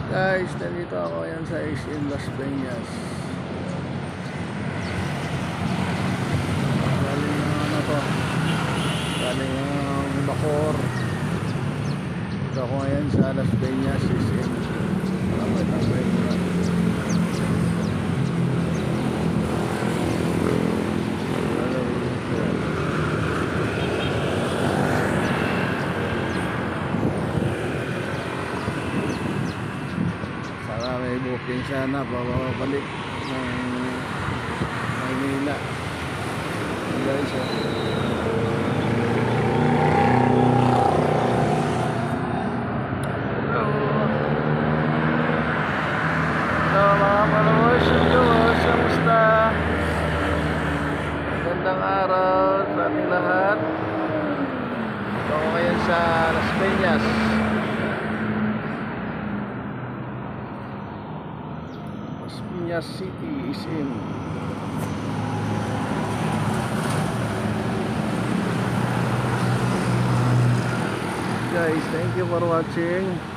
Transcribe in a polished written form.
Guys, nandito ako yan sa SM Las Peñas. Galing ng ano to, galing ng Bacoor. Dito ako ngayon sa Las Peñas SM. Tambay-tambay ko na. May booking sana babalik ng Maynila guys. Hello mga followers ng Diyos, kamusta? Magandang araw sa ating lahat. Ito ako ngayon sa Las Peñas. Las Peñas City is in. Guys, thank you for watching.